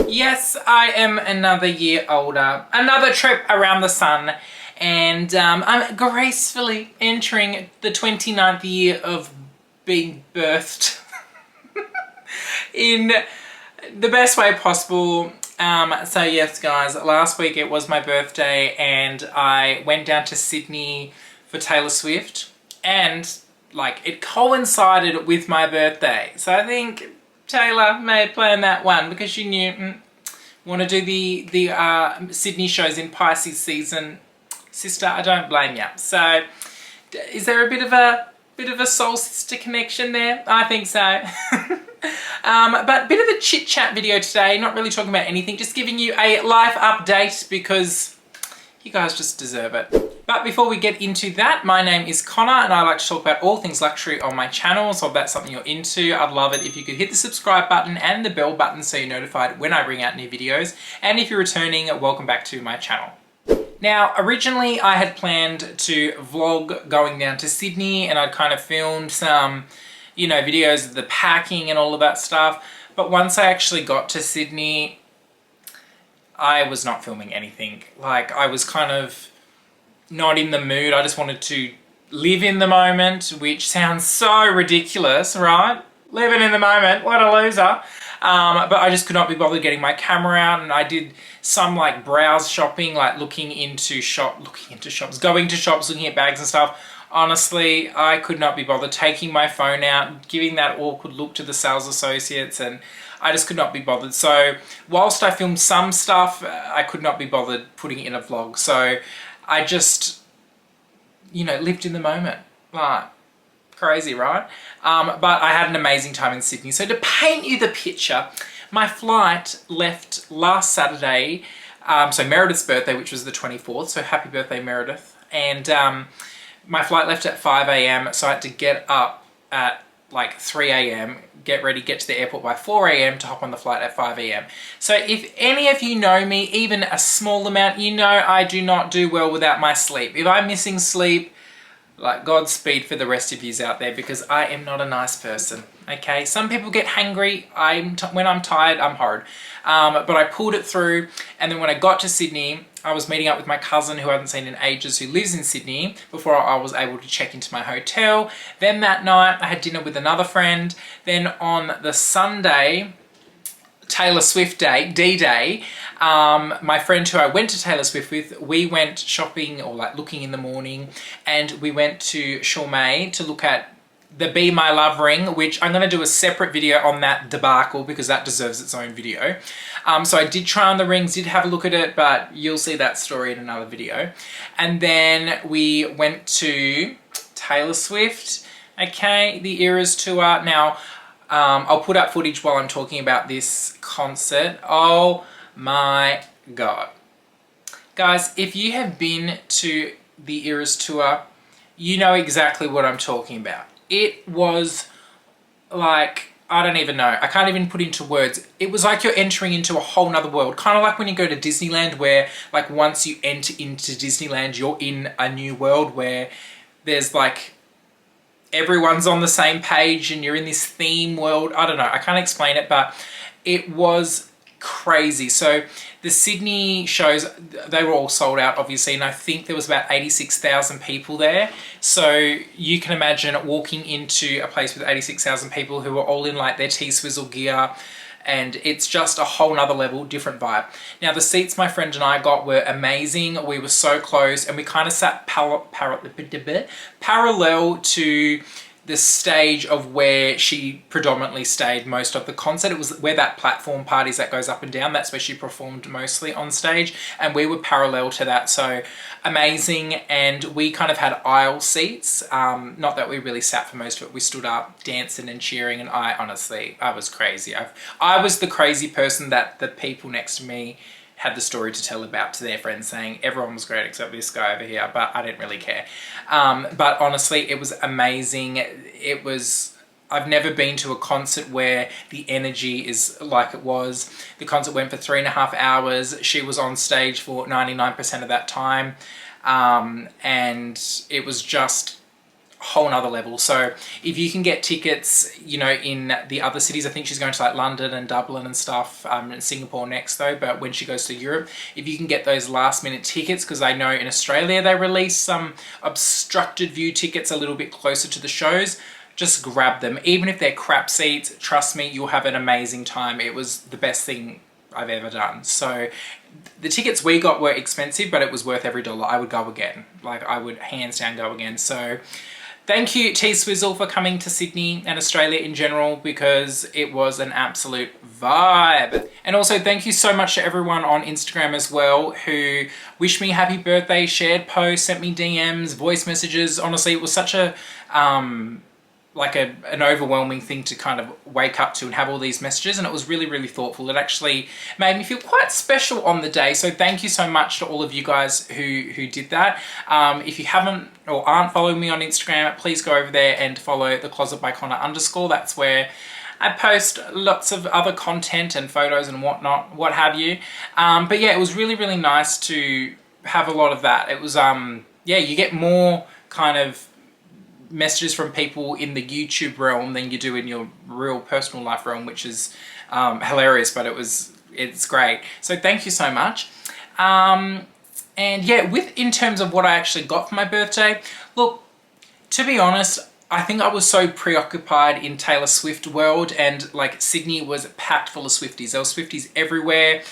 Yes, I am another year older, another trip around the sun, and I'm gracefully entering the 29th year of being birthed in the best way possible. So yes, guys, last week it was my birthday and I went down to Sydney for Taylor Swift, and like it coincided with my birthday. So I think Taylor may have planned that one because she knew want to do the Sydney shows in Pisces season. Sister, I don't blame you. So is there a bit of a soul sister connection there? I think so. But bit of a chit chat video today, not really talking about anything, just giving you a life update because you guys just deserve it. But before we get into that, my name is Connor and I like to talk about all things luxury on my channel. So if that's something you're into, I'd love it if you could hit the subscribe button and the bell button so you're notified when I bring out new videos. And if you're returning, welcome back to my channel. Now, originally I had planned to vlog going down to Sydney and I'd kind of filmed some, you know, videos of the packing and all of that stuff. But once I actually got to Sydney, I was not filming anything. Like, I was kind of not in the mood. I just wanted to live in the moment, which sounds so ridiculous, right? Living in the moment, what a loser. But I just could not be bothered getting my camera out, and I did some like browse shopping, like looking into shops, going to shops, looking at bags and stuff. Honestly, I could not be bothered taking my phone out, giving that awkward look to the sales associates, and I just could not be bothered. So whilst I filmed some stuff, I could not be bothered putting it in a vlog. So I just, you know, lived in the moment. Like, crazy, right? But I had an amazing time in Sydney. So to paint you the picture, my flight left last Saturday, so Meredith's birthday, which was the 24th, so happy birthday, Meredith. And my flight left at 5 a.m, so I had to get up at like 3 a.m, get ready, get to the airport by 4 a.m. to hop on the flight at 5 a.m. So if any of you know me, even a small amount, you know I do not do well without my sleep. If I'm missing sleep, like, Godspeed for the rest of yous out there, because I am not a nice person, okay? Some people get hangry. When I'm tired, I'm horrid. But I pulled it through, and then when I got to Sydney, I was meeting up with my cousin who I hadn't seen in ages, who lives in Sydney, before I was able to check into my hotel. Then that night, I had dinner with another friend. Then on the Sunday, Taylor Swift Day, D-Day, my friend who I went to Taylor Swift with, we went shopping, or like looking in the morning, and we went to Shawmey to look at the Be My Love ring, which I'm going to do a separate video on that debacle because that deserves its own video. So I did try on the rings, did have a look at it, but you'll see that story in another video. And then we went to Taylor Swift, okay, the Eras tour. Now, I'll put up footage while I'm talking about this concert. Oh my God. Guys, if you have been to the Eras tour, you know exactly what I'm talking about. It was like, I don't even know. I can't even put into words. It was like you're entering into a whole nother world. Kind of like when you go to Disneyland, where like once you enter into Disneyland, you're in a new world where there's like, everyone's on the same page and you're in this theme world. I don't know, I can't explain it, but it was crazy. So the Sydney shows, they were all sold out obviously, and I think there was about 86,000 people there. So you can imagine walking into a place with 86,000 people who are all in like their T-Swizzle gear, and it's just a whole nother level, different vibe. Now the seats my friend and I got were amazing. We were so close, and we kind of sat parallel to the stage of where she predominantly stayed most of the concert. It was where that platform part is that goes up and down. That's where she performed mostly on stage, and we were parallel to that. So amazing. And we kind of had aisle seats. Not that we really sat for most of it. We stood up dancing and cheering, and I was crazy. I was the crazy person that the people next to me had the story to tell about to their friends, saying everyone was great except this guy over here, but I didn't really care. But honestly, it was amazing. I've never been to a concert where the energy is like it was. The concert went for 3.5 hours. She was on stage for 99% of that time. And it was just whole nother level. So if you can get tickets, you know, in the other cities, I think she's going to like London and Dublin and stuff, and Singapore next though, but when she goes to Europe, if you can get those last minute tickets, because I know in Australia they release some obstructed view tickets a little bit closer to the shows, just grab them. Even if they're crap seats, trust me, you'll have an amazing time. It was the best thing I've ever done. So the tickets we got were expensive, but it was worth every dollar. I would go again. Like, I would hands down go again. So thank you, T-Swizzle, for coming to Sydney and Australia in general, because it was an absolute vibe. And also thank you so much to everyone on Instagram as well who wished me happy birthday, shared posts, sent me DMs, voice messages. Honestly, it was such a like an overwhelming thing to kind of wake up to and have all these messages, and it was really, really thoughtful. It actually made me feel quite special on the day, so thank you so much to all of you guys who did that. If you haven't or aren't following me on Instagram, please go over there and follow The Closet by Connor _. That's where I post lots of other content and photos and whatnot, what have you. But yeah, it was really, really nice to have a lot of that. It was, yeah, you get more kind of messages from people in the YouTube realm than you do in your real personal life realm, which is hilarious, but it's great. So thank you so much. And yeah, in terms of what I actually got for my birthday, look, to be honest, I think I was so preoccupied in Taylor Swift world, and like Sydney was packed full of Swifties. There were Swifties everywhere.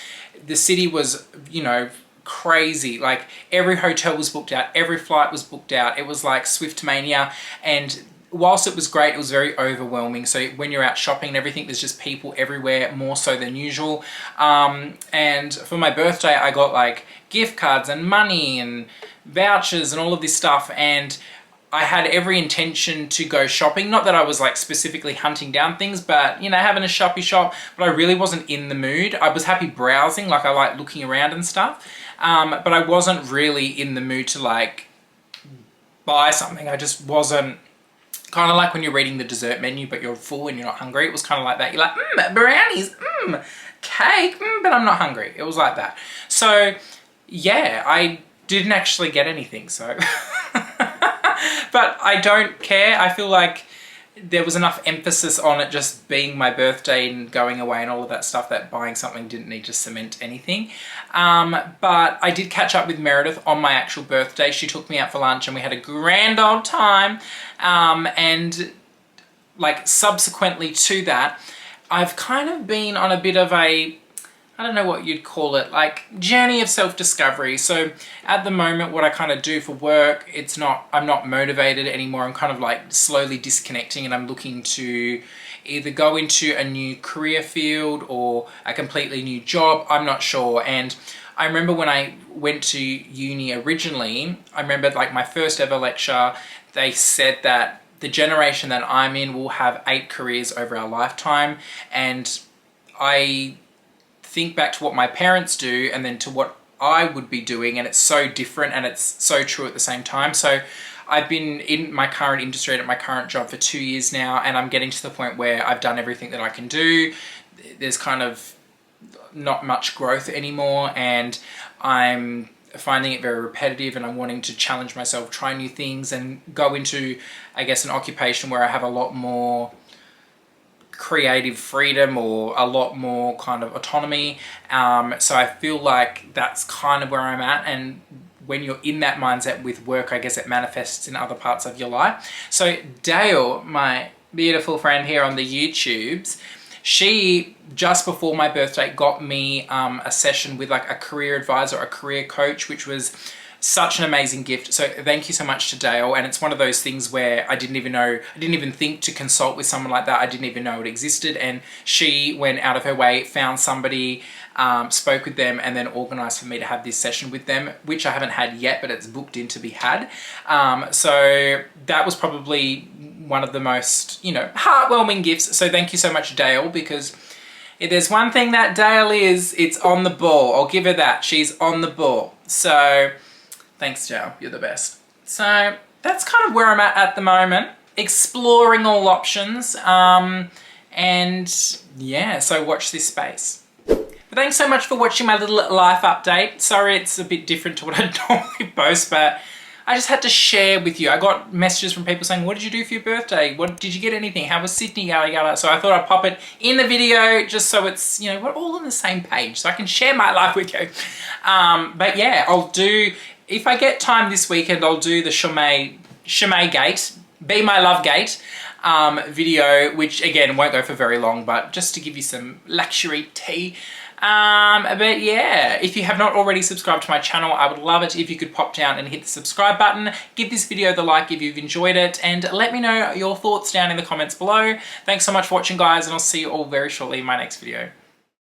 The city was, you know, crazy. Like every hotel was booked out, every flight was booked out. It was like Swift mania, and whilst it was great, it was very overwhelming. So when you're out shopping and everything, there's just people everywhere, more so than usual. And for my birthday, I got like gift cards and money and vouchers and all of this stuff, and I had every intention to go shopping. Not that I was like specifically hunting down things, but you know, having a shoppy shop, but I really wasn't in the mood. I was happy browsing, like I like looking around and stuff. But I wasn't really in the mood to like buy something. I just wasn't. Kind of like when you're reading the dessert menu, but you're full and you're not hungry. It was kind of like that. You're like, brownies, cake, but I'm not hungry. It was like that. So yeah, I didn't actually get anything, so. But I don't care. I feel like there was enough emphasis on it just being my birthday and going away and all of that stuff that buying something didn't need to cement anything. But I did catch up with Meredith on my actual birthday. She took me out for lunch and we had a grand old time. And like subsequently to that, I've kind of been on a bit of a, I don't know what you'd call it, like journey of self-discovery. So at the moment, what I kind of do for work, I'm not motivated anymore. I'm kind of like slowly disconnecting, and I'm looking to either go into a new career field or a completely new job. I'm not sure. And I remember when I went to uni originally, I remember like my first ever lecture, they said that the generation that I'm in will have 8 careers over our lifetime. And I think back to what my parents do and then to what I would be doing, and it's so different and it's so true at the same time. So I've been in my current industry and at my current job for 2 years now, and I'm getting to the point where I've done everything that I can do. There's kind of not much growth anymore, and I'm finding it very repetitive, and I'm wanting to challenge myself, try new things, and go into, I guess, an occupation where I have a lot more creative freedom or a lot more kind of autonomy. So I feel like that's kind of where I'm at, and when you're in that mindset with work, I guess it manifests in other parts of your life. So Dale, my beautiful friend here on the YouTubes, she, just before my birthday, got me a session with like a career advisor, a career coach, which was such an amazing gift. So thank you so much to Dale. And it's one of those things where I didn't even think to consult with someone like that. I didn't even know it existed. And she went out of her way, found somebody, spoke with them, and then organized for me to have this session with them, which I haven't had yet, but it's booked in to be had. So that was probably one of the most, heartwarming gifts. So thank you so much, Dale, because if there's one thing that Dale is, it's on the ball. I'll give her that. She's on the ball. So thanks, Dale. You're the best. So that's kind of where I'm at the moment, exploring all options. And yeah, so watch this space. But thanks so much for watching my little life update. Sorry it's a bit different to what I normally post, but I just had to share with you. I got messages from people saying, what did you do for your birthday? What did you get anything? How was Sydney? Yada yada. So I thought I'd pop it in the video just so it's, you know, we're all on the same page so I can share my life with you. But yeah, I'll do, if I get time this weekend, I'll do the Chimay Gate, Be My Love Gate video, which again won't go for very long, but just to give you some luxury tea. But yeah, if you have not already subscribed to my channel, I would love it if you could pop down and hit the subscribe button, give this video the like if you've enjoyed it, and let me know your thoughts down in the comments below. Thanks so much for watching, guys, and I'll see you all very shortly in my next video.